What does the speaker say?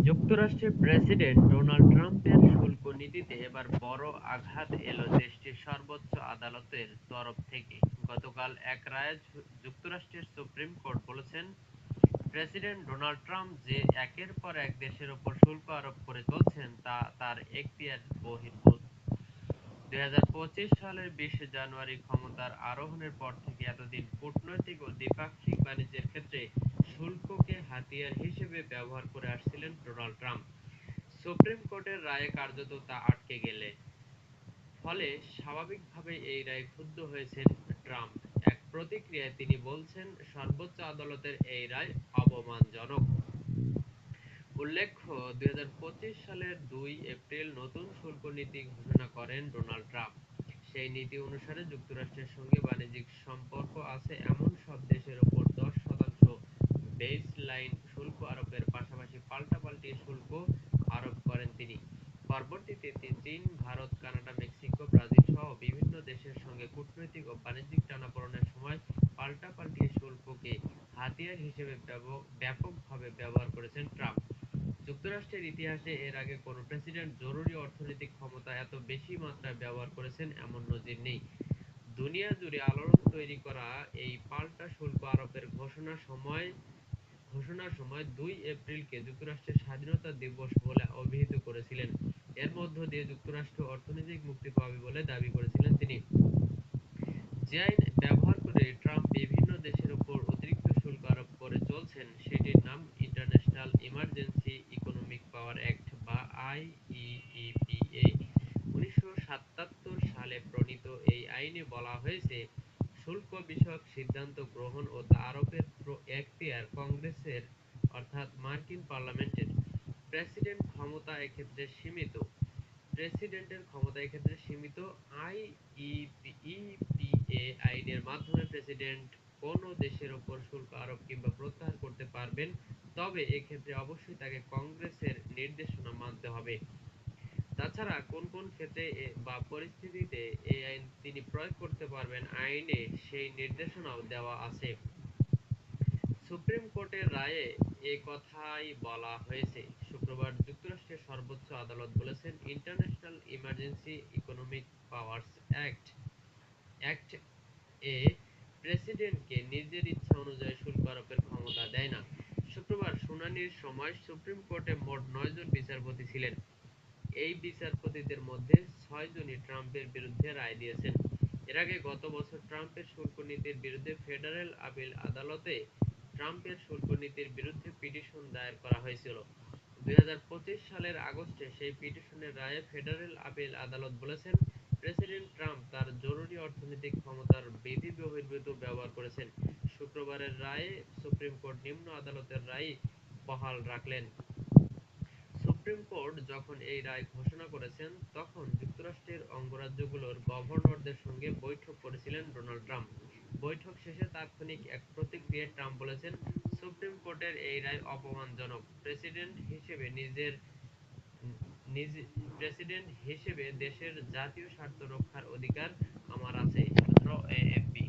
যুক্তরাষ্ট্রের president Donald ট্রাম্পের শুল্ক নীতিতে এবার বড় আঘাত এলো দেশটির সর্বোচ্চ আদালতের তরফ থেকে। গতকাল এক রায়ে যুক্তরাষ্ট্রের সুপ্রিম কোর্ট বলেছেন, প্রেসিডেন্ট ডোনাল্ড ট্রাম্প যে একের পর এক দেশের ওপর শুল্ক আরোপ করে চলছেন তা তার এখতিয়ার বহির্ভূত। ২০২৫ সালের ২০ জানুয়ারি ক্ষমতার আরোহণের পর থেকে এতদিন কূটনৈতিক ও দ্বিপাক্ষিক বাণিজ্যের ক্ষেত্রে শুল্ককে হাতিয়ার হিসেবে ব্যবহার করে আসছিলেন ডোনাল্ড ট্রাম্প। সুপ্রিম কোর্টের রায়ে কার্যত তা আটকে গেলে ফলে স্বাভাবিকভাবেই এই রায়ে ক্ষুব্ধ হয়েছেন ট্রাম্প। এক প্রতিক্রিয়ায় তিনি বলছেন, সর্বোচ্চ আদালতের এই রায় অবমানজনক। উল্লেখ্য, ২০২৫ সালের ২ এপ্রিল নতুন শুল্ক নীতি ঘোষণা করেন ডোনাল্ড ট্রাম্প। সেই নীতি অনুসারে যুক্তরাষ্ট্রের সঙ্গে বাণিজ্যিক সম্পর্ক আছে এমন সব দেশের ওপর ১০% বেসলাইন শুল্ক আরোপের পাশাপাশি পাল্টাপাল্টি শুল্ক আরোপ করেন তিনি। পরবর্তীতে চীন, ভারত, কানাডা, মেক্সিকো, ব্রাজিল সহ বিভিন্ন দেশের সঙ্গে কূটনৈতিক ও বাণিজ্যিক টানাপোড়েনের সময় পাল্টাপাল্টি শুল্ককে হাতিয়ার হিসেবে ব্যাপকভাবে ব্যবহার করেছেন ট্রাম্প। যুক্তরাষ্ট্রের ইতিহাসে এর আগে কোনো প্রেসিডেন্ট জরুরি অর্থনৈতিক ক্ষমতা এত বেশি মাত্রায় ব্যবহার করেছেন এমন নজির নেই। দুনিয়া জুড়ে আলোড়ন তৈরি করা এই পাল্টা শুল্ক আরোপের ঘোষণার সময় ২ এপ্রিলকে যুক্তরাষ্ট্রের স্বাধীনতা দিবস বলে অভিহিত করেছিলেন। এর মধ্য দিয়ে যুক্তরাষ্ট্র অর্থনৈতিক মুক্তি পাবে বলে দাবি করেছিলেন তিনি। যে আইন ব্যবহার করে ট্রাম্প বিভিন্ন দেশের উপর অতিরিক্ত শুল্ক আরোপ করে চলছেন সেটির নাম ইন্টারন্যাশনাল ইমার্জেন্সি ইকোনমিক পাওয়ার অ্যাক্ট বা আইইইপিএ। ১৯৭৭ সালে প্রণীত এই আইনে বলা হয়েছে, শুল্ক বিষয়ক সিদ্ধান্ত গ্রহণ ও তা আরোপের এখতিয়ার কংগ্রেসের অর্থাৎ মার্কিন পার্লামেন্টের। প্রেসিডেন্টের ক্ষমতা এক্ষেত্রে সীমিত। আইইপিএ আইনের মাধ্যমে প্রেসিডেন্ট কোনো দেশের ওপর শুল্ক আরোপ কিংবা প্রত্যাহার করতে পারবেন, তবে এক্ষেত্রে অবশ্যই তাকে কংগ্রেসের নির্দেশনা মানতে হবে। তাছাড়া কোন কোন ক্ষেত্রে বা পরিস্থিতিতে এই আইন তিনি প্রয়োগ করতে পারবেন আইনে সেই নির্দেশনাও দেওয়া আছে। সুপ্রিম কোর্টের রায়ে এ কথাই বলা হয়েছে। শুক্রবার যুক্তরাষ্ট্রের সর্বোচ্চ আদালত বলেছেন, international emergency economic powers act এ প্রেসিডেন্টকে নিজের ইচ্ছা অনুযায়ী শুল্ক আরোপের ক্ষমতা দেয় না। শুক্রবার শুনানির সময় সুপ্রিম কোর্টে মোট ৯ জন বিচারপতি ছিলেন। এই বিচারপতিদের মধ্যে ৬ জনই ট্রাম্পের বিরুদ্ধে রায় দিয়েছেন। এর আগে গত বছর ট্রাম্পের শুল্ক নীতির বিরুদ্ধে ফেডারেল আপিল আদালতে ট্রাম্পের শুল্ক নীতির বিরুদ্ধে পিটিশন দায়ের করা হয়েছিল। ২০২৫ সালের আগস্টে সেই পিটিশনের রায়ে ফেডারেল আপিল আদালত বলেছেন, প্রেসিডেন্ট ট্রাম্প তার জরুরি অর্থনৈতিক ক্ষমতার বিধিবহির্ভূত ব্যবহার করেছেন। শুক্রবারের রায়ে সুপ্রিম কোর্ট নিম্ন আদালতের রায়ই বহাল রাখলেন। সুপ্রিম কোর্ট যখন এই রায় ঘোষণা করেছেন, তখন যুক্তরাষ্ট্রের অঙ্গরাজ্যগুলোর গভর্নরদের সঙ্গে বৈঠক করেছিলেন ডোনাল্ড ট্রাম্প। বৈঠক শেষে তাৎক্ষণিক এক প্রতিক্রিয়ায় ট্রাম্প বলেছেন, সুপ্রিম কোর্টের এই রায় অপমানজনক। প্রেসিডেন্ট হিসেবে দেশের জাতীয় স্বার্থ রক্ষার অধিকার আমার আছে। সূত্র এএফপি।